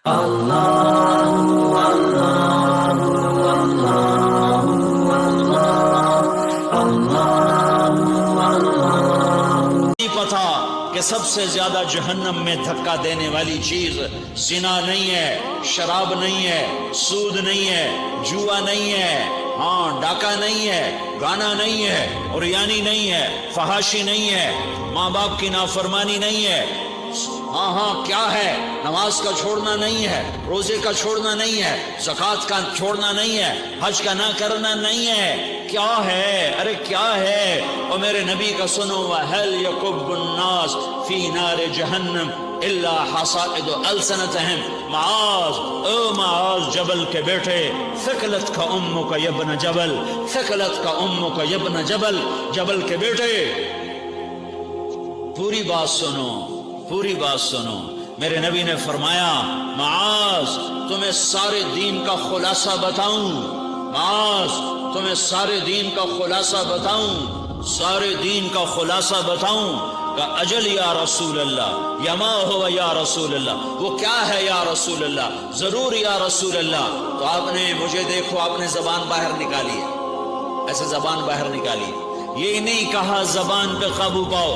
پتا کہ سب سے زیادہ جہنم میں دھکا دینے والی چیز زنا نہیں ہے، شراب نہیں ہے، سود نہیں ہے، جوا نہیں ہے، ہاں ڈاکہ نہیں ہے، گانا نہیں ہے، عریانی نہیں ہے، فحاشی نہیں ہے، ماں باپ کی نافرمانی نہیں ہے، ہاں کیا ہے؟ نماز کا چھوڑنا نہیں ہے، روزے کا چھوڑنا نہیں ہے، زکوٰۃ کا چھوڑنا نہیں ہے، حج کا نہ کرنا نہیں ہے، کیا ہے؟ ارے کیا ہے؟ اور میرے نبی کا سنو، وَهَلْ يَكُبُّ النَّاسُ فِي نَارِ جَهَنَّمَ إِلَّا حَصَائِدُ أَلْسِنَتِهِمْ معاذ، او معاذ جبل کے بیٹے، ثقلت کا امک یا ابن جبل، ثقلت کا امک یا ابن جبل، جبل کے بیٹے پوری بات سنو، پوری بات سنو۔ میرے نبی نے فرمایا، معاذ تمہیں سارے دین کا خلاصہ بتاؤں، معاذ تمہیں سارے دین کا خلاصہ بتاؤں، سارے دین کا خلاصہ بتاؤں؟ کہ اجل یا رسول اللہ، یما ہوا یا رسول اللہ، وہ کیا ہے یا رسول اللہ؟ ضرور یا رسول اللہ۔ تو آپ نے مجھے دیکھو، آپ نے زبان باہر نکالی ہے، ایسے زبان باہر نکالی، یہ نہیں کہا زبان پہ قابو پاؤ،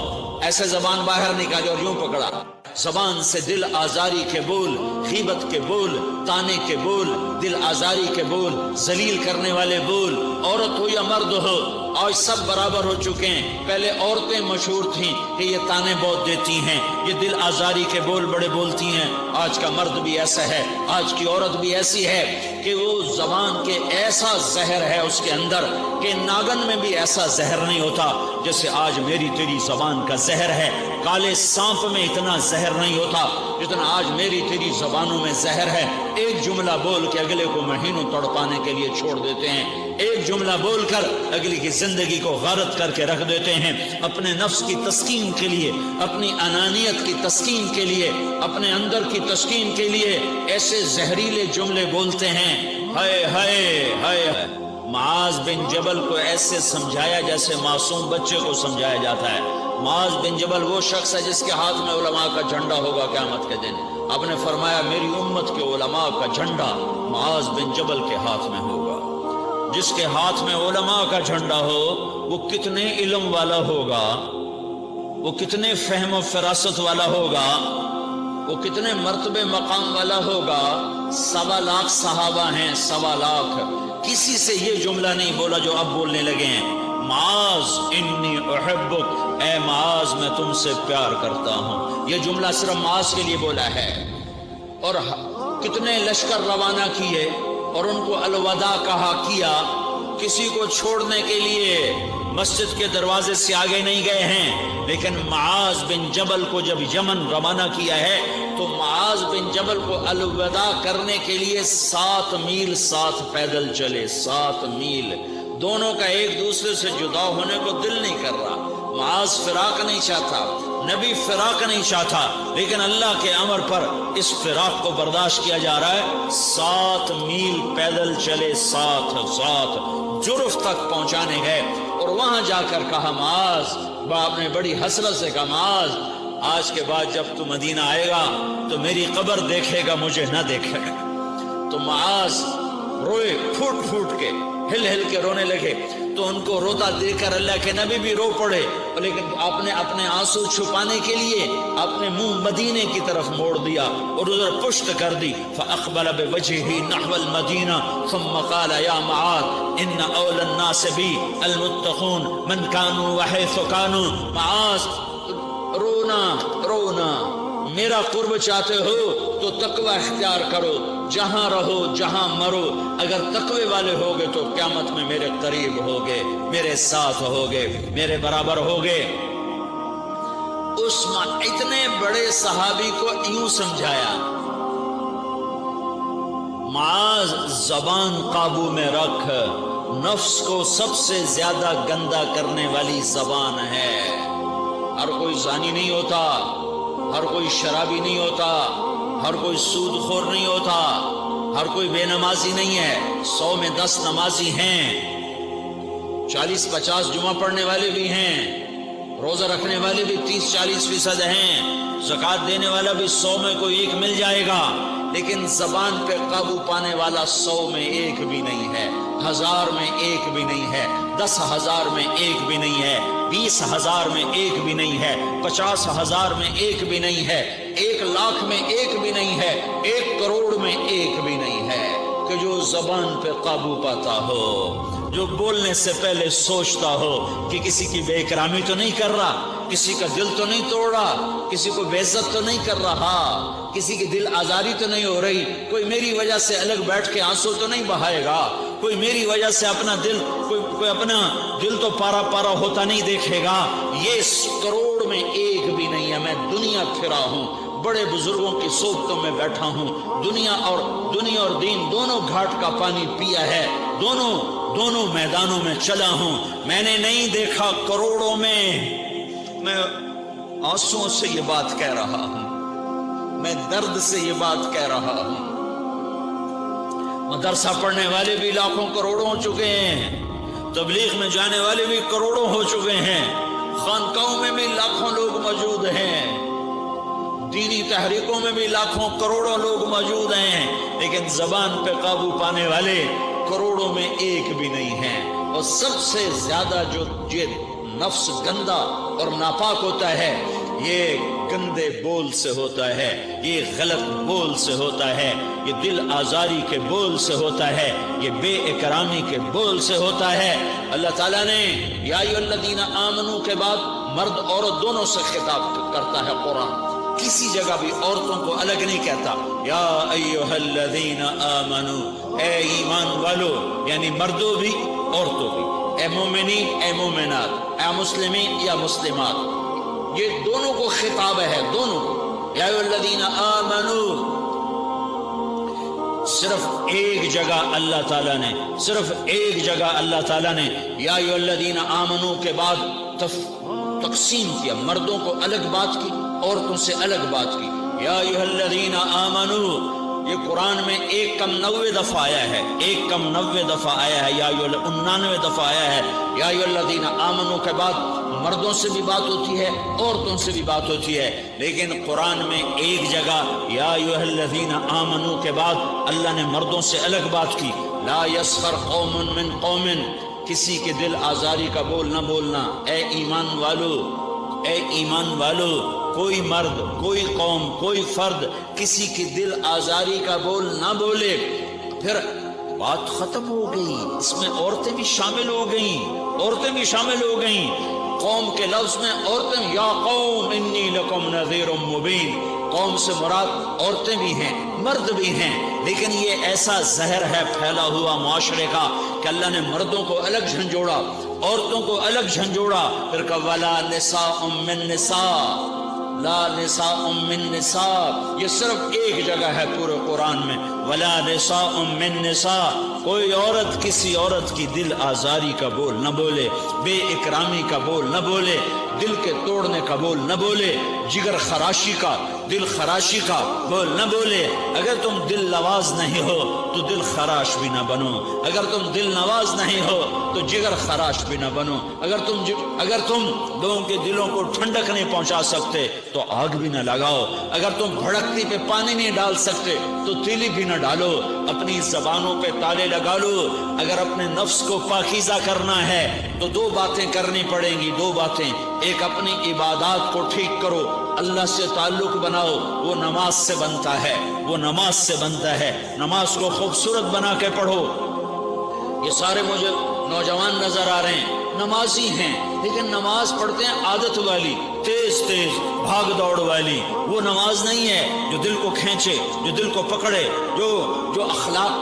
ایسے زبان باہر نکالی اور یوں پکڑا۔ زبان سے دل آزاری کے بول، غیبت کے بول، تانے کے بول، دل آزاری کے بول، ذلیل کرنے والے بول، عورت ہو یا مرد ہو، آج سب برابر ہو چکے ہیں۔ پہلے عورتیں مشہور تھیں کہ یہ تانے بہت دیتی ہیں، یہ دل آزاری کے بول بڑے بولتی ہیں۔ آج کا مرد بھی ایسا ہے، آج کی عورت بھی ایسی ہے کہ وہ زبان کے ایسا زہر ہے اس کے اندر کہ ناگن میں بھی ایسا زہر نہیں ہوتا جیسے آج میری تیری زبان کا زہر ہے۔ کالے سانپ میں اتنا زہر نہیں ہوتا جتنا آج میری تیری زبانوں میں زہر ہے۔ ایک جملہ بول کے اگلے کو مہینوں تڑپانے کے لیے چھوڑ دیتے ہیں، ایک جملہ بول کر اگلی کی زندگی کو غارت کر کے رکھ دیتے ہیں، اپنے نفس کی تسکین کے لیے، اپنی انانیت کی تسکین کے لیے، اپنے اندر کی تسکین کے لیے ایسے زہریلے جملے بولتے ہیں۔ ہائے ہائے ہائے۔ معاذ بن جبل کو ایسے سمجھایا جیسے معصوم بچے کو سمجھایا جاتا ہے۔ معاذ بن جبل وہ شخص ہے جس کے ہاتھ میں علماء کا جھنڈا ہوگا قیامت کے دن۔ آپ نے فرمایا میری امت کے علماء کا جھنڈا معاذ بن جبل کے ہاتھ میں ہوگا۔ جس کے ہاتھ میں علماء کا جھنڈا ہو وہ کتنے علم والا ہوگا، وہ کتنے فہم و فراست والا ہوگا، وہ کتنے مرتبے مقام والا ہوگا۔ 1.25 لاکھ صحابہ ہیں، 1.25 لاکھ، کسی سے یہ جملہ نہیں بولا جو اب بولنے لگے ہیں۔ معاذ انی احبک، اے معاذ میں تم سے پیار کرتا ہوں، یہ جملہ صرف معاذ کے لیے بولا ہے۔ اور کتنے لشکر روانہ کیے اور ان کو الوداع کہا کیا، کسی کو چھوڑنے کے لیے مسجد کے دروازے سے آگے نہیں گئے ہیں، لیکن معاذ بن جبل کو جب یمن روانہ کیا ہے تو معاذ بن جبل کو الوداع کرنے کے لیے 7 میل ساتھ پیدل چلے، 7 میل۔ دونوں کا ایک دوسرے سے جدا ہونے کو دل نہیں کر رہا، معاذ فراق نہیں چاہتا، نبی فراق نہیں چاہتا، لیکن اللہ کے امر پر اس فراق کو برداشت کیا جا رہا ہے۔ 7 میل پیدل چلے، 7 جرف تک پہنچانے گئے اور وہاں جا کر کہا معاذ، باپ نے بڑی حسرت سے کہا معاذ آج کے بعد جب تو مدینہ آئے گا تو میری قبر دیکھے گا، مجھے نہ دیکھے گا۔ تو معاذ روئے، پھوٹ پھوٹ کے، ہل ہل کے رونے لگے۔ تو ان کو روتا دیکھ کر اللہ کے نبی بھی رو پڑے، لیکن آپ نے اپنے آنسو چھپانے کے لیے اپنے منہ مدینے کی طرف موڑ دیا اور ادھر پشت کر دی۔ فاقبل بوجهه نحو المدینہ ثم قال یا معاذ ان اول الناس بی المتقون من كانوا وحيث كانوا۔ معاذ رونا رونا، میرا قرب چاہتے ہو تو تقوی اختیار کرو، جہاں رہو جہاں مرو، اگر تقوی والے ہوگے تو قیامت میں میرے قریب ہوگے، میرے ساتھ ہوگے، میرے برابر ہوگے۔ اس اتنے بڑے صحابی کو یوں سمجھایا، معاذ زبان قابو میں رکھ، نفس کو سب سے زیادہ گندا کرنے والی زبان ہے۔ ہر کوئی زانی نہیں ہوتا، ہر کوئی شرابی نہیں ہوتا، ہر کوئی سود خور نہیں ہوتا، ہر کوئی بے نمازی نہیں ہے۔ 100 میں 10 نمازی ہیں، 40-50 جمعہ پڑھنے والے بھی ہیں، روزہ رکھنے والے بھی 30-40% ہیں، زکوٰۃ دینے والا بھی 100 میں کوئی ایک مل جائے گا، لیکن زبان پہ قابو پانے والا 100 میں ایک بھی نہیں ہے، 1000 میں ایک بھی نہیں ہے، 10,000 میں ایک بھی نہیں ہے، 20,000 میں ایک بھی نہیں ہے، 50,000 میں ایک بھی نہیں ہے، 1,00,000 میں ایک بھی نہیں ہے، 1 کروڑ میں ایک بھی نہیں ہے کہ جو زبان پہ قابو پاتا ہو، جو بولنے سے پہلے سوچتا ہو کہ کسی کی بے اکرامی تو نہیں کر رہا، کسی کا دل تو نہیں توڑ رہا، کسی کو بے عزت تو نہیں کر رہا، کسی کی دل آزاری تو نہیں ہو رہی، کوئی میری وجہ سے الگ بیٹھ کے آنسو تو نہیں بہائے گا، کوئی میری وجہ سے اپنا دل کوئی اپنا دل تو پارا پارا ہوتا نہیں دیکھے گا۔ یہ 1 کروڑ میں ایک بھی نہیں ہے۔ میں دنیا پھرا ہوں، بڑے بزرگوں کی صحبتوں میں بیٹھا ہوں، دنیا اور دین دونوں گھاٹ کا پانی پیا ہے، دونوں میدانوں میں چلا ہوں، میں نے نہیں دیکھا کروڑوں میں۔ میں آنسوؤں سے یہ بات کہہ رہا ہوں، میں درد سے یہ بات کہہ رہا ہوں۔ مدرسہ پڑھنے والے بھی لاکھوں کروڑوں ہو چکے ہیں، تبلیغ میں جانے والے بھی کروڑوں ہو چکے ہیں، خانقاہوں میں بھی لاکھوں لوگ موجود ہیں، دینی تحریکوں میں بھی لاکھوں کروڑوں لوگ موجود ہیں، لیکن زبان پہ قابو پانے والے کروڑوں میں ایک بھی نہیں ہیں۔ اور سب سے زیادہ جو نفس گندا اور ناپاک ہوتا ہے، یہ گندے بول سے ہوتا ہے، یہ غلط بول سے ہوتا ہے، یہ دل آزاری کے بول سے ہوتا ہے، یہ بے اکرامی کے بول سے ہوتا ہے۔ اللہ تعالیٰ نے یا ایھا الذین آمنوا کے بعد مرد عورت دونوں سے خطاب کرتا ہے قرآن، کسی جگہ بھی عورتوں کو الگ نہیں کہتا۔ یا ایھا الذین آمنوا، اے ایمان والو، یعنی مردوں بھی عورتوں بھی، اے مومنین اے مومنات، اے مسلمین یا مسلمات، یہ دونوں کو خطاب ہے، دونوں کو۔ یا ایھا الذین آمنوا، صرف ایک جگہ اللہ تعالیٰ نے یا ایھا الذین آمنوا کے بعد تقسیم کیا، مردوں کو الگ بات کی، عورتوں سے الگ بات کی۔ یا ایھا الذین آمنوا، یہ قرآن میں 1 دفعہ آیا ہے، 1 دفعہ آیا ہے، یا 99 دفعہ آیا ہے۔ یا ایھا الذین آمنوا کے بعد مردوں سے بھی بات ہوتی ہے، عورتوں سے بھی بات ہوتی ہے، لیکن قرآن میں ایک جگہ یا ایھا الذین آمنوا کے بعد اللہ نے مردوں سے الگ بات کی۔ لا یسخر قوم من قوم، کسی کے دل آزاری کا بول نہ بولنا۔ اے ایمان والو، کوئی مرد، کوئی قوم، کوئی فرد کسی کی دل آزاری کا بول نہ بولے۔ پھر بات ختم ہو گئی، اس میں عورتیں بھی شامل ہو گئیں، قوم کے لفظ میں عورتیں، یا قوم انی لکم نذیر مبین، قوم سے مراد عورتیں بھی ہیں، مرد بھی ہیں، لیکن یہ ایسا زہر ہے پھیلا ہوا معاشرے کا کہ اللہ نے مردوں کو الگ جھنجھوڑا، عورتوں کو الگ جھنجھوڑا، پھر کہا ولا نساء من نساء، لا نساء من نساء، یہ صرف ایک جگہ ہے پورے قرآن میں، ولا نساء من نساء، کوئی عورت کسی عورت کی دل آزاری کا بول نہ بولے، بے اکرامی کا بول نہ بولے، دل کے توڑنے کا بول نہ بولے، جگر خراشی کا، دل خراشی کا بول نہ بولے۔ اگر تم دل نواز نہیں ہو تو دل خراش بھی نہ بنو، اگر تم دل نواز نہیں ہو تو جگر خراش بھی نہ بنو، اگر تم لوگوں کے دلوں کو ٹھنڈک نہیں پہنچا سکتے تو آگ بھی نہ لگاؤ، اگر تم بھڑکتی پہ پانی نہیں ڈال سکتے تو تیلی بھی نہ ڈالو، اپنی زبانوں پہ تالے لگا لو۔ اگر اپنے نفس کو پاکیزہ کرنا ہے تو 2 باتیں کرنی پڑیں گی، 2 باتیں، ایک اپنی عبادات کو ٹھیک کرو، اللہ سے تعلق بناؤ، وہ نماز سے بنتا ہے، نماز کو خوبصورت بنا کے پڑھو۔ یہ سارے مجھے نوجوان نظر آ رہے ہیں، نمازی ہیں، لیکن نماز پڑھتے ہیں عادت والی، تیز بھاگ دوڑ والی، وہ نماز نہیں ہے جو دل کو کھینچے، جو دل کو پکڑے، جو اخلاق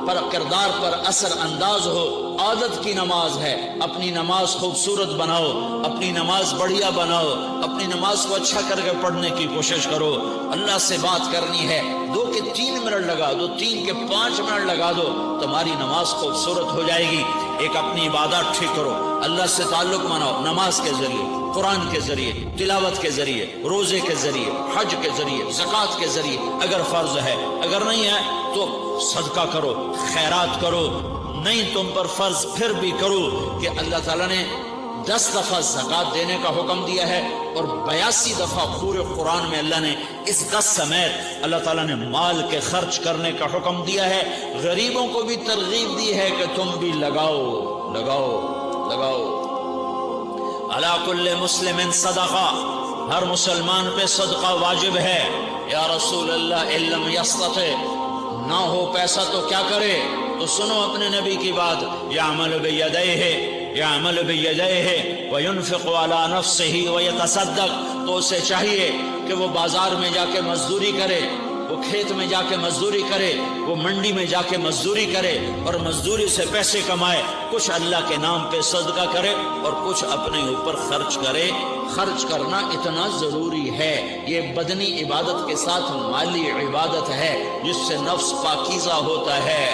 پر، کردار پر اثر انداز ہو۔ عادت کی نماز ہے، اپنی نماز خوبصورت بناؤ، اپنی نماز بڑھیا بناؤ، اپنی نماز کو اچھا کر کے پڑھنے کی کوشش کرو۔ اللہ سے بات کرنی ہے، 2 کے 3 منٹ لگا دو، 3 کے 5 منٹ لگا دو، تمہاری نماز خوبصورت ہو جائے گی۔ ایک اپنی عبادات ٹھیک کرو، اللہ سے تعلق بناؤ، نماز کے ذریعے، قرآن کے ذریعے، تلاوت کے ذریعے، روزے کے ذریعے، حج کے ذریعے، زکوٰۃ کے ذریعے، اگر فرض ہے، اگر نہیں ہے تو صدقہ کرو، خیرات کرو، نہیں تم پر فرض پھر بھی کرو کہ اللہ تعالیٰ نے 10 دفعہ زکوٰۃ دینے کا حکم دیا ہے اور 82 دفعہ پورے قرآن میں اللہ نے اس 10 سمیت اللہ تعالیٰ نے مال کے خرچ کرنے کا حکم دیا ہے. غریبوں کو بھی ترغیب دی ہے کہ تم بھی لگاؤ لگاؤ لگاؤ. علی کل مسلم صدقہ، ہر مسلمان پہ صدقہ واجب ہے. یا رسول اللہ ان لم یستطع، نہ ہو پیسہ تو کیا کرے؟ تو سنو اپنے نبی کی بات، یعمل بیدیہ، یعمل بیدیہ وینفق علی نفسہ ویتصدق. تو اسے چاہیے کہ وہ بازار میں جا کے مزدوری کرے، وہ کھیت میں جا کے مزدوری کرے، وہ منڈی میں جا کے مزدوری کرے اور مزدوری سے پیسے کمائے. کچھ اللہ کے نام پہ صدقہ کرے اور کچھ اپنے اوپر خرچ کرے. خرچ کرنا اتنا ضروری ہے. یہ بدنی عبادت کے ساتھ مالی عبادت ہے جس سے نفس پاکیزہ ہوتا ہے.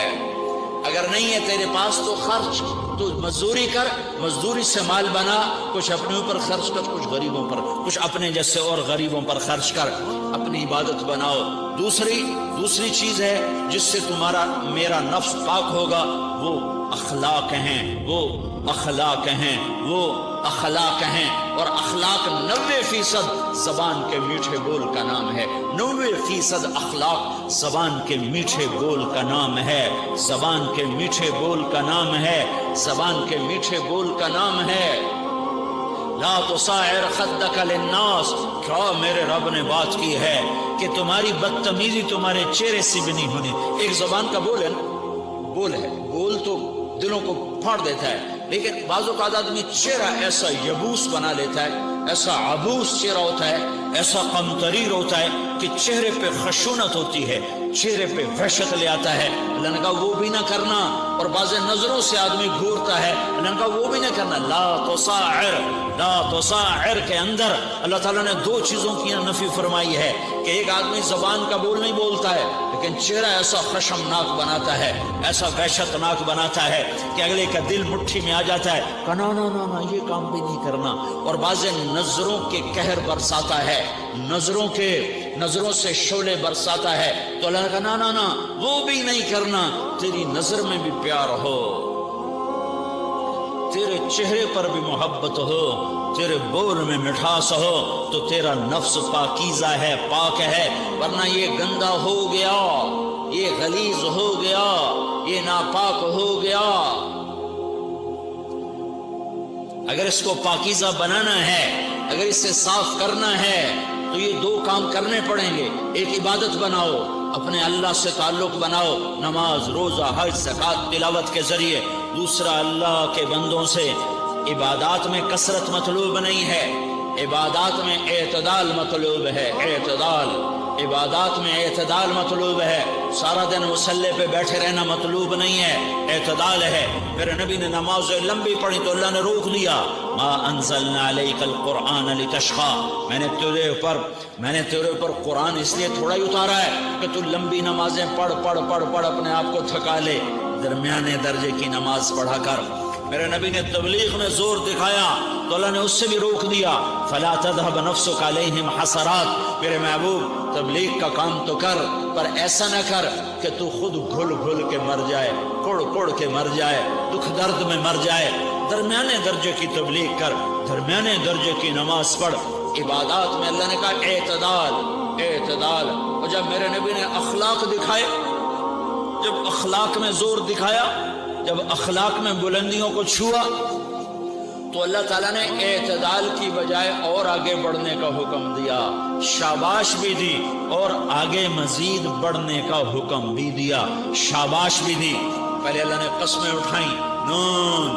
اگر نہیں ہے تیرے پاس تو خرچ، تو مزدوری کر، مزدوری سے مال بنا، کچھ اپنے اوپر خرچ کر، کچھ غریبوں پر، کچھ اپنے جیسے اور غریبوں پر خرچ کر، اپنی عبادت بناؤ. دوسری چیز ہے جس سے تمہارا میرا نفس پاک ہوگا، وہ اخلاق ہیں، وہ اخلاق ہیں، وہ اخلاق ہیں. اور اخلاق 90% زبان کے میٹھے بول کا نام ہے. 90% اخلاق زبان کے میٹھے بول کا نام ہے. زبان کے میٹھے بول کا نام ہے. زبان کے میٹھے بول کا نام ہے. لا تصاعر خدک للناس، کیا میرے رب نے بات کی ہے کہ تمہاری بدتمیزی تمہارے چہرے سے بھی نہیں ہونی. ایک زبان کا بول ہے، بول تو دلوں کو پھاڑ دیتا ہے، لیکن بعض اوقات آدمی چہرہ ایسا یبوس بنا لیتا ہے، ایسا عبوس چہرہ ہوتا ہے، ایسا قمطریر ہوتا ہے کہ چہرے پہ خشونت ہوتی ہے، چہرے پہ وحشت لے آتا ہے. اللہ نے کہا وہ بھی نہ کرنا. اور بعض نظروں سے آدمی گھورتا ہے، اللہ نے کہا وہ بھی نہ کرنا. لا تصاعر، لا تصاعر کے اندر اللہ تعالیٰ نے 2 چیزوں کی نفی فرمائی ہے کہ ایک آدمی زبان کا بول نہیں بولتا ہے لیکن چہرہ ایسا خشمناک بناتا ہے، ایسا وحشتناک بناتا ہے کہ اگلے کا دل مٹھی میں آ جاتا ہے کہ نا نا نا نا یہ کام بھی نہیں کرنا. اور بعض نظروں کے قہر برساتا ہے، نظروں سے شعلے برساتا ہے. تو اللہ نے کہا نا نا نا وہ بھی نہیں کرنا. تیری نظر میں بھی پیار ہو، تیرے چہرے پر بھی محبت ہو، تیرے بول میں مٹھاس ہو، تو تیرا نفس پاکیزہ ہے، پاک ہے. ورنہ یہ گندا ہو گیا، یہ غلیظ ہو گیا، یہ ناپاک ہو گیا. اگر اس کو پاکیزہ بنانا ہے، اگر اسے صاف کرنا ہے تو یہ 2 کام کرنے پڑیں گے. ایک عبادت بناؤ، اپنے اللہ سے تعلق بناؤ، نماز، روزہ، حج، زکوٰۃ، تلاوت کے ذریعے. دوسرا اللہ کے بندوں سے عبادات میں کثرت مطلوب نہیں ہے، عبادات میں اعتدال مطلوب ہے. اعتدال، عبادات میں اعتدال مطلوب ہے. سارا دن مصلی پہ بیٹھے رہنا مطلوب نہیں ہے، اعتدال ہے. میرے نبی نے نماز لمبی پڑھی تو اللہ نے روک دیا. ما انزلنا علیک القرآن لتشقی، میں نے تیرے اوپر قرآن اس لیے تھوڑا ہی اتارا ہے کہ تو لمبی نمازیں پڑھ اپنے آپ کو تھکا لے. درمیانے درجے کی نماز پڑھا کر. میرے نبی نے تبلیغ میں زور دکھایا تو اللہ نے اس سے بھی روک دیا. فلا تذهب نفسك عليهم حسرات، میرے محبوب تبلیغ کا کام تو کر، پر ایسا نہ کر کہ تو خود گھل کے مر جائے، کوڑ کے مر جائے، دکھ درد میں مر جائے. درمیانے درجے کی تبلیغ کر، درمیانے درجے کی نماز پڑھ. عبادات میں اللہ نے کہا اعتدال. اور جب میرے نبی نے اخلاق دکھائے، جب اخلاق میں زور دکھایا، جب اخلاق میں بلندیوں کو چھوا، تو اللہ تعالیٰ نے اعتدال کی بجائے اور آگے بڑھنے کا حکم دیا، شاباش بھی دی اور آگے مزید بڑھنے کا حکم بھی دیا، شاباش بھی دی. پہلے اللہ نے قسمیں اٹھائیں، نون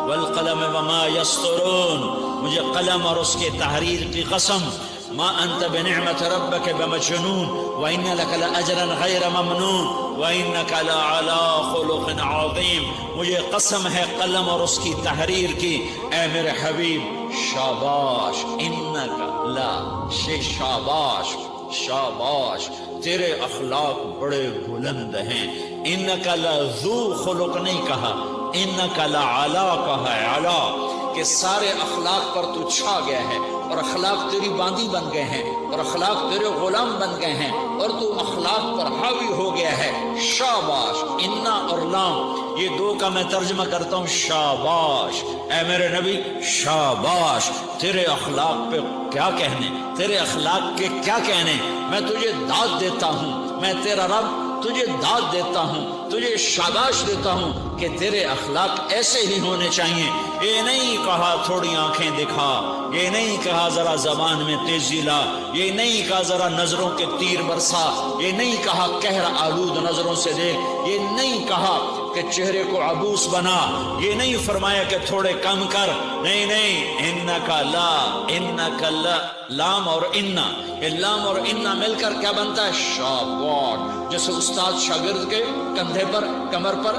والقلم وما یسطرون، مجھے قلم اور اس کے تحریر کی قسم. ما انت بنعمت ربک بمجنون وان لک لاجرا غیر ممنون وانک لعلی خلق عظیم. مجھے قسم ہے قلم اور اس کی تحریر کی، اے میرے حبیب شاباش، انک لا شاباش شاباش، تیرے اخلاق بڑے بلند ہیں. انک لذو خلق نہیں کہا، انک لعلی کہا، علا، کہ سارے اخلاق پر تو چھا گیا ہے. اور اخلاق تیری باندی بن گئے ہیں اور اخلاق تیرے غلام بن گئے ہیں اور تو اخلاق پر حاوی ہو گیا ہے۔ شاباش، انا اور لام یہ دو کا میں ترجمہ کرتا ہوں شاباش، اے میرے نبی شاباش، تیرے اخلاق پہ کیا کہنے، تیرے اخلاق کے کیا کہنے، میں تجھے داد دیتا ہوں، میں تیرا رب تجھے داد دیتا ہوں، تجھے شاباش دیتا ہوں کہ تیرے اخلاق ایسے ہی ہونے چاہیے۔ یہ نہیں کہا تھوڑی آنکھیں دکھا، یہ نہیں کہا ذرا زبان میں تیزی لا، یہ نہیں کہا ذرا نظروں کے تیر برسا، یہ نہیں کہا قہر آلود نظروں سے دیکھ، یہ نہیں کہا کہ چہرے کو عبوس بنا، یہ نہیں فرمایا کہ تھوڑے کم کر، نہیں نہیں، انکا لا، انکا لا، لام اور انا، یہ لام اور انا مل کر کیا بنتا ہے؟ شاباش۔ جیسے استاد شاگرد کے کندھے پر، کمر پر،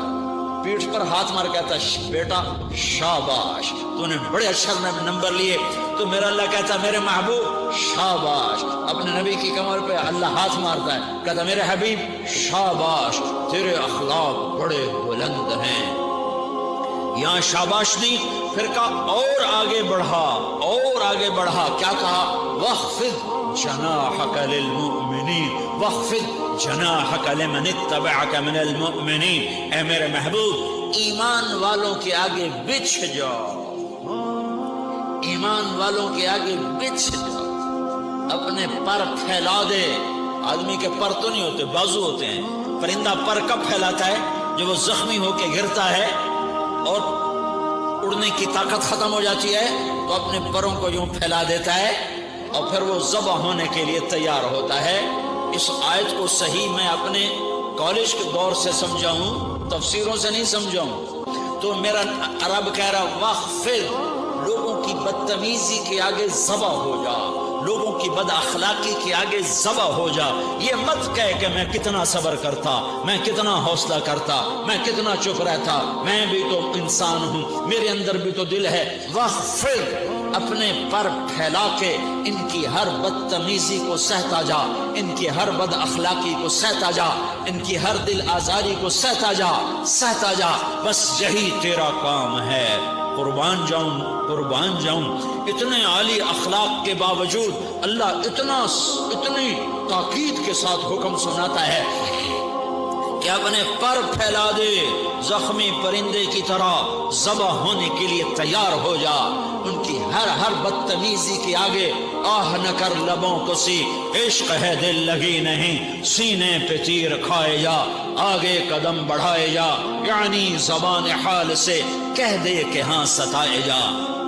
پیٹھ پر ہاتھ مار کہتا ہے بیٹا شاباش، تو نے بڑے اچھا نمبر لیے، تو میرا اللہ کہتا ہے میرے محبوب شاباش۔ اپنے نبی کی کمر پہ اللہ ہاتھ مارتا ہے، کہتا میرے حبیب شاباش، تیرے اخلاق بڑے بلند ہیں۔ یہاں شاباش نہیں، پھر کہا اور آگے بڑھا، اور آگے بڑھا، کیا کہا؟ وَاخْفِضْ جَنَاحَكَ لِلْمُؤْمِنِينَ وَاخْفِضْ جَنَاحَكَ لِمَنِ اتَّبَعَكَ مِنَ الْمُؤْمِنِينَ، اے میرے محبوب ایمان والوں کے آگے بچھ جاؤ، ایمان والوں کے آگے بچھ جاؤ، اپنے پر پھیلا دے۔ آدمی کے پر تو نہیں ہوتے، بازو ہوتے ہیں۔ پرندہ پر کب پھیلاتا ہے؟ جب وہ زخمی ہو کے گرتا ہے اور اڑنے کی طاقت ختم ہو جاتی ہے تو اپنے پروں کو یوں پھیلا دیتا ہے اور پھر وہ ذبح ہونے کے لیے تیار ہوتا ہے۔ اس آیت کو صحیح میں اپنے کالج کے دور سے سمجھا ہوں، تفسیروں سے نہیں سمجھا ہوں۔ تو میرا رب کہہ رہا واخفض، لوگوں کی بدتمیزی کے آگے ذبح ہو جا، لوگوں کی بد اخلاقی کے آگے ذبح ہو جا۔ یہ مت کہہ کہ میں کتنا صبر کرتا، میں کتنا حوصلہ کرتا، میں کتنا چپ رہتا، میں بھی تو انسان ہوں، میرے اندر بھی تو دل ہے۔ واخفض، اپنے پر پھیلا کے ان کی ہر بدتمیزی کو سہتا جا، ان کی ہر بد اخلاقی کو سہتا جا، ان کی ہر دل آزاری کو سہتا جا، سہتا جا، بس یہی تیرا کام ہے۔ قربان جاؤں، قربان جاؤں، اتنے عالی اخلاق کے باوجود اللہ اتنی تاکید کے ساتھ حکم سناتا ہے کہ اپنے پر پھیلا دے، زخمی پرندے کی طرح ذبح ہونے کے لیے تیار ہو جا۔ ان کی ہر بدتمیزی کے آگے آہ نہ کر لبوں کو سی، عشق ہے دل لگی نہیں، سینے پہ تیر کھائے جا، آگے قدم بڑھائے جا، یعنی زبان حال سے کہہ دے کہ ہاں ستائے جا۔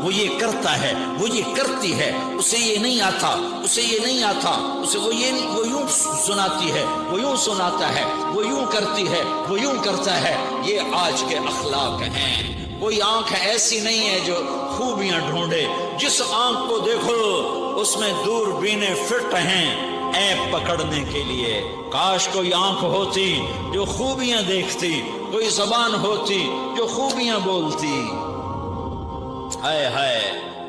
وہ یہ کرتا ہے، وہ یہ کرتی ہے، اسے یہ نہیں آتا، اسے یہ نہیں آتا، اسے وہ یوں سناتی ہے، وہ یوں سناتا ہے، وہ یوں کرتی ہے، وہ یوں کرتا ہے۔ یہ آج کے اخلاق ہیں۔ کوئی آنکھ ایسی نہیں ہے جو خوبیاں ڈھونڈے، جس آنکھ کو دیکھو اس میں دوربینیں فٹ ہیں عیب پکڑنے کے لیے۔ کاش کوئی آنکھ ہوتی جو خوبیاں دیکھتی، کوئی زبان ہوتی جو خوبیاں بولتی۔ ہائے ہائے،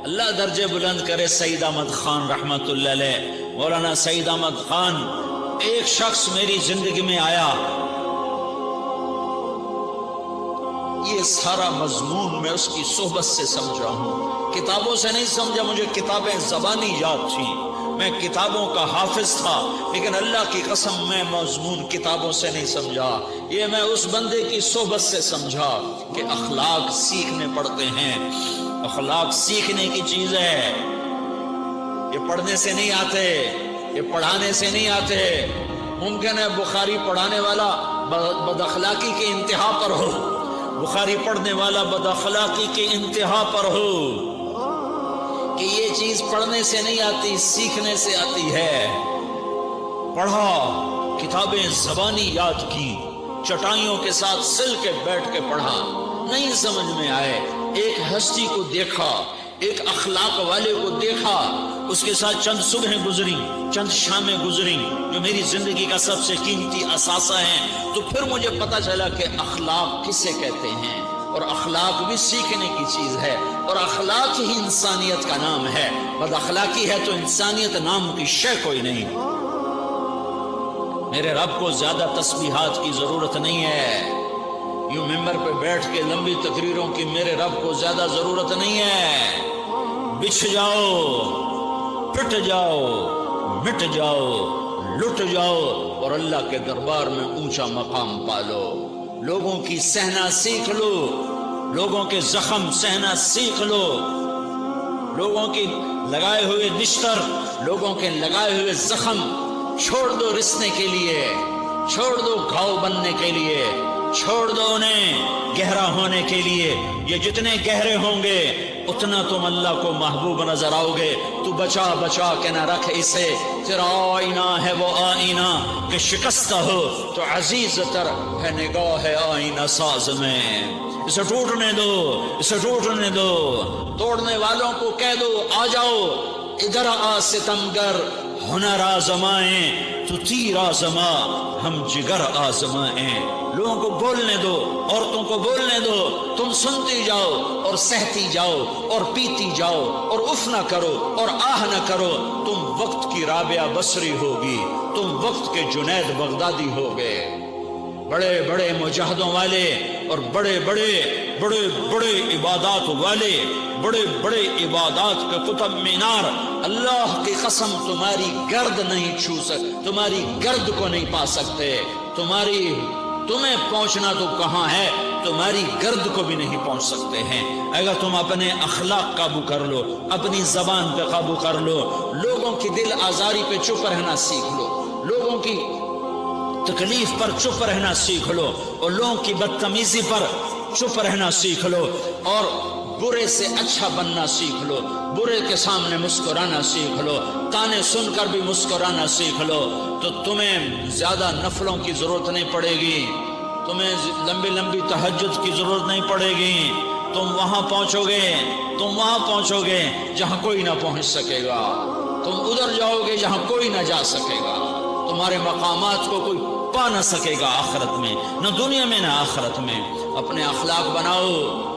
اللہ درجے بلند کرے سعید احمد خان رحمت اللہ علیہ۔ مولانا سعید احمد خان، ایک شخص میری زندگی میں آیا، یہ سارا مضمون میں اس کی صحبت سے سمجھا ہوں، کتابوں سے نہیں سمجھا۔ مجھے کتابیں زبانی یاد تھیں، میں کتابوں کا حافظ تھا، لیکن اللہ کی قسم میں مضمون کتابوں سے نہیں سمجھا۔ یہ میں اس بندے کی صحبت سے سمجھا کہ اخلاق سیکھنے پڑتے ہیں، اخلاق سیکھنے کی چیز ہے۔ یہ پڑھنے سے نہیں آتے، یہ پڑھانے سے نہیں آتے۔ ممکن ہے بخاری پڑھانے والا بد اخلاقی کے انتہا پر ہو، بخاری پڑھنے والا بد اخلاقی کے انتہا پر ہو، کہ یہ چیز پڑھنے سے نہیں آتی، سیکھنے سے آتی ہے۔ پڑھا، کتابیں زبانی یاد کی، چٹائیوں کے ساتھ سل کے بیٹھ کے پڑھا، نہیں سمجھ میں آئے، ایک ہستی کو دیکھا، ایک اخلاق والے کو دیکھا، اس کے ساتھ چند صبحیں گزری، چند شامیں گزری جو میری زندگی کا سب سے قیمتی اثاثہ ہیں، تو پھر مجھے پتا چلا کہ اخلاق کسے کہتے ہیں، اور اخلاق بھی سیکھنے کی چیز ہے، اور اخلاق ہی انسانیت کا نام ہے۔ بد اخلاقی ہے تو انسانیت نام کی شے کوئی نہیں۔ میرے رب کو زیادہ تسبیحات کی ضرورت نہیں ہے، یوں ممبر پہ بیٹھ کے لمبی تقریروں کی میرے رب کو زیادہ ضرورت نہیں ہے۔ بچھ جاؤ، پٹ جاؤ، مٹ جاؤ، لٹ جاؤ اور اللہ کے دربار میں اونچا مقام پالو۔ لوگوں کی سہنا سیکھ لو، لوگوں کے زخم سہنا سیکھ لو، لوگوں کی لگائے ہوئے نشتر، لوگوں کے لگائے ہوئے زخم چھوڑ دو رسنے کے لیے، چھوڑ دو گھاؤ بننے کے لیے، چھوڑ دو انہیں گہرا ہونے کے لیے۔ یہ جتنے گہرے ہوں گے اتنا تم اللہ کو محبوب نظر آؤ گے۔ تو بچا بچا کے نہ رکھ اسے، تیرا آئینہ ہے وہ آئینہ کہ شکستہ ہو تو عزیز تر ہے نگاہ آئینہ ساز میں۔ اسے ٹوٹنے دو، اسے ٹوٹنے دو۔ توڑنے والوں کو کہہ دو آ جاؤ ادھر آ ستمگر، ہنر آزمائیں تو تیر آزما، ہم جگر آزمائیں۔ لوگوں کو بولنے دو، عورتوں کو بولنے دو، تم سنتی جاؤ اور سہتی جاؤ اور پیتی جاؤ اور اف نہ کرو اور آہ نہ کرو۔ تم وقت کی رابعہ بصری ہوگی، تم وقت کے جنید بغدادی ہوگے۔ بڑے بڑے مجاہدوں والے اور بڑے بڑے بڑے بڑے عبادات والے، بڑے بڑے عبادات کے قطب مینار، اللہ کی قسم تمہاری گرد نہیں چھو سکتے، تمہاری گرد کو نہیں پا سکتے۔ تمہیں پہنچنا تو کہاں ہے، تمہاری گرد کو بھی نہیں پہنچ سکتے ہیں۔ اگر تم اپنے اخلاق قابو کر لو، اپنی زبان پہ قابو کر لو، لوگوں کی دل آزاری پہ چپ رہنا سیکھ لو، لوگوں کی تکلیف پر چپ رہنا سیکھ لو اور لوگوں کی بدتمیزی پر چپ رہنا سیکھ لو اور برے سے اچھا بننا سیکھ لو، برے کے سامنے مسکرانا سیکھ لو، تانے سن کر بھی مسکرانا سیکھ لو، تو تمہیں زیادہ نفلوں کی ضرورت نہیں پڑے گی، تمہیں لمبی لمبی تہجد کی ضرورت نہیں پڑے گی۔ تم وہاں پہنچو گے، تم وہاں پہنچو گے جہاں کوئی نہ پہنچ سکے گا، تم ادھر جاؤ گے جہاں کوئی نہ جا سکے گا، تمہارے مقامات کو کوئی پا نہ سکے گا آخرت میں، نہ دنیا میں نہ آخرت میں۔ اپنے اخلاق بناؤ،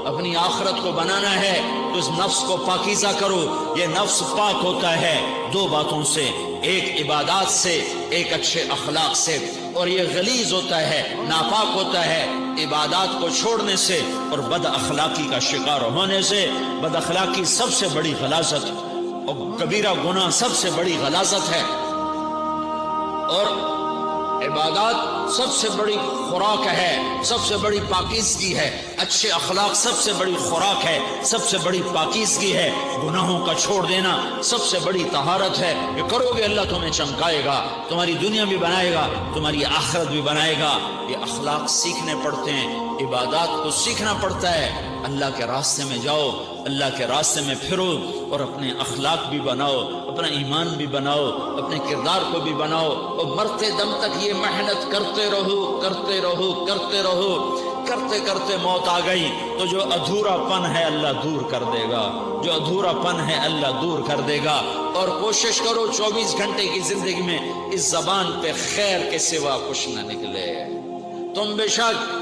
اپنی آخرت کو بنانا ہے تو اس نفس کو پاکیزہ کرو۔ یہ نفس پاک ہوتا ہے دو باتوں سے، ایک عبادات سے، ایک اچھے اخلاق سے، اور یہ غلیظ ہوتا ہے، ناپاک ہوتا ہے عبادات کو چھوڑنے سے اور بد اخلاقی کا شکار ہونے سے۔ بد اخلاقی سب سے بڑی غلاظت اور کبیرہ گناہ سب سے بڑی غلاظت ہے، اور عبادات سب سے بڑی خوراک ہے، سب سے بڑی پاکیزگی ہے۔ اچھے اخلاق سب سے بڑی خوراک ہے، سب سے بڑی پاکیزگی ہے۔ گناہوں کا چھوڑ دینا سب سے بڑی طہارت ہے۔ یہ کرو گے اللہ تمہیں چمکائے گا، تمہاری دنیا بھی بنائے گا، تمہاری آخرت بھی بنائے گا۔ یہ اخلاق سیکھنے پڑتے ہیں، عبادات کو سیکھنا پڑتا ہے۔ اللہ کے راستے میں جاؤ، اللہ کے راستے میں پھرو اور اپنے اخلاق بھی بناؤ، اپنا ایمان بھی بناؤ، اپنے کردار کو بھی بناؤ، اور مرتے دم تک یہ محنت کرتے رہو کرتے رہو کرتے رہو۔ کرتے کرتے موت آ گئی تو جو ادھورا پن ہے اللہ دور کر دے گا، جو ادھورا پن ہے اللہ دور کر دے گا۔ اور کوشش کرو 24 گھنٹے کی زندگی میں اس زبان پہ خیر کے سوا کچھ نہ نکلے۔ تم بے شک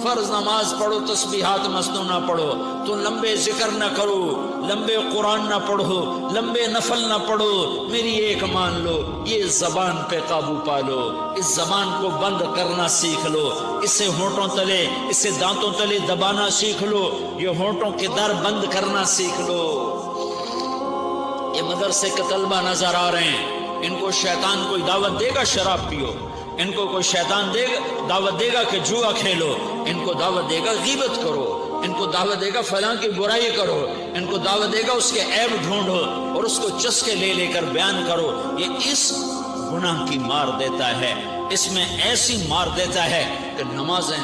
فرض نماز پڑھو، تسبیحات مسنون نہ پڑھو، تو لمبے ذکر نہ کرو، لمبے قرآن نہ پڑھو، لمبے نفل نہ پڑھو، میری ایک مان لو، یہ زبان پہ قابو پالو، اس زبان کو بند کرنا سیکھ لو، اسے ہونٹوں تلے، اسے دانتوں تلے دبانا سیکھ لو، یہ ہونٹوں کے در بند کرنا سیکھ لو۔ یہ مدرسے کے طلبہ نظر آ رہے ہیں، ان کو شیطان کوئی دعوت دے گا شراب پیو، ان کو کوئی شیطان دعوت دے گا کہ جوا کھیلو، ان کو دعوت دے گا غیبت کرو، ان کو دعوت دے گا فلاں کی برائی کرو، ان کو دعوت دے گا اس کے عیب ڈھونڈو اور اس کو چسکے لے لے کر بیان کرو۔ یہ اس گناہ کی مار دیتا ہے، اس میں ایسی مار دیتا ہے کہ نمازیں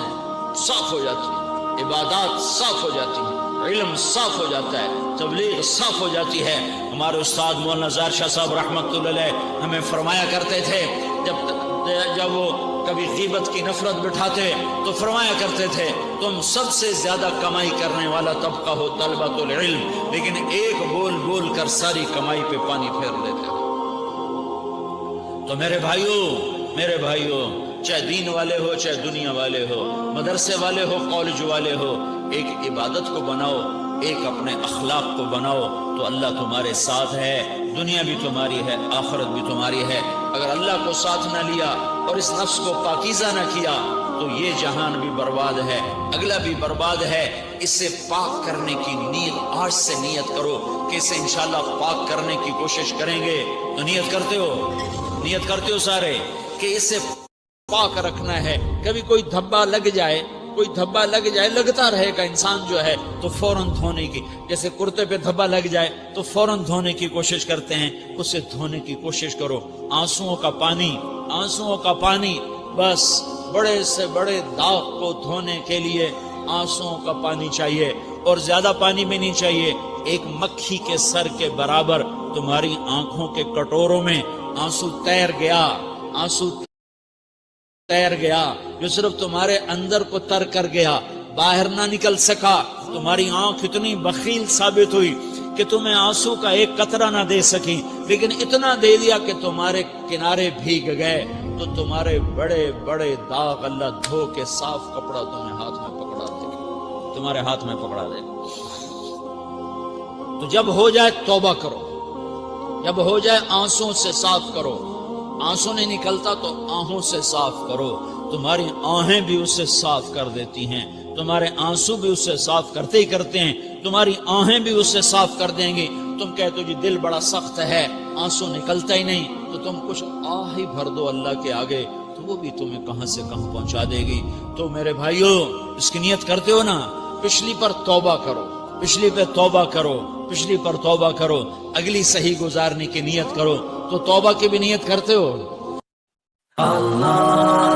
صاف ہو جاتی ہیں، عبادات صاف ہو جاتی ہیں، علم صاف ہو جاتا ہے، تبلیغ صاف ہو جاتی ہے۔ ہمارے استاد مولانا ظاہر شاہ صاحب رحمۃ اللہ علیہ ہمیں فرمایا کرتے تھے، جب وہ کبھی غیبت کی نفرت بٹھاتے تو فرمایا کرتے تھے تم سب سے زیادہ کمائی کرنے والا طبقہ ہو طلبۃ العلم، لیکن ایک بول بول کر ساری کمائی پہ پانی پھیر لیتے ہو۔ تو میرے بھائیوں چاہے دین والے ہو چاہے دنیا والے ہو، مدرسے والے ہو کالج والے ہو، ایک عبادت کو بناؤ، ایک اپنے اخلاق کو بناؤ تو اللہ تمہارے ساتھ ہے۔ دنیا بھی تمہاری ہے، آخرت بھی تمہاری ہے۔ اگر اللہ کو ساتھ نہ لیا اور اس نفس کو پاکیزہ نہ کیا تو یہ جہان بھی برباد ہے، اگلا بھی برباد ہے۔ اسے پاک کرنے کی نیت آج سے نیت کرو کہ اسے انشاءاللہ پاک کرنے کی کوشش کریں گے۔ تو نیت کرتے ہو سارے کہ اسے پاک رکھنا ہے۔ کبھی کوئی دھبا لگ جائے، لگتا رہے گا انسان جو ہے تو فوراً دھونے کی، جیسے کرتے پہ دھبا لگ جائے تو فوراً دھونے کی کوشش کرتے ہیں، اسے دھونے کی کوشش کرو۔ آنسوؤں کا پانی بس بڑے سے بڑے داغ کو دھونے کے لیے آنسوؤں کا پانی چاہیے، اور زیادہ پانی بھی نہیں چاہیے۔ ایک مکھی کے سر کے برابر تمہاری آنکھوں کے کٹوروں میں آنسو تیر گیا جو صرف تمہارے اندر کو تر کر گیا، باہر نہ نکل سکا۔ تمہاری آنکھ اتنی بخیل ثابت ہوئی کہ تمہیں آنسو کا ایک قطرہ نہ دے سکی، لیکن اتنا دے دیا کہ تمہارے کنارے بھیگ گئے۔ تو تمہارے بڑے بڑے داغ اللہ دھو کے صاف کپڑا تمہیں تمہارے ہاتھ میں پکڑا دے۔ تو جب ہو جائے توبہ کرو، جب ہو جائے آنسوں سے صاف کرو۔ آنسو نہیں نکلتا تو آہوں سے صاف کرو۔ تمہاری آہیں بھی اسے صاف کر دیتی ہیں، تمہارے آنسو بھی اسے صاف کرتے ہی کرتے ہیں، تمہاری آہیں بھی اسے صاف کر دیں گی۔ تم کہتے ہو جی دل بڑا سخت ہے، آنسو نکلتا ہی نہیں، تو تم کچھ آہ ہی بھر دو اللہ کے آگے، تو وہ بھی تمہیں کہاں سے کہاں پہنچا دے گی۔ تو میرے بھائیو، اس کی نیت کرتے ہو نا، پچھلی پر توبہ کرو، پچھلی پہ توبہ کرو، پچھلی پر توبہ کرو، اگلی صحیح گزارنے کی نیت کرو۔ تو توبہ کی بھی نیت کرتے ہو؟ اللہ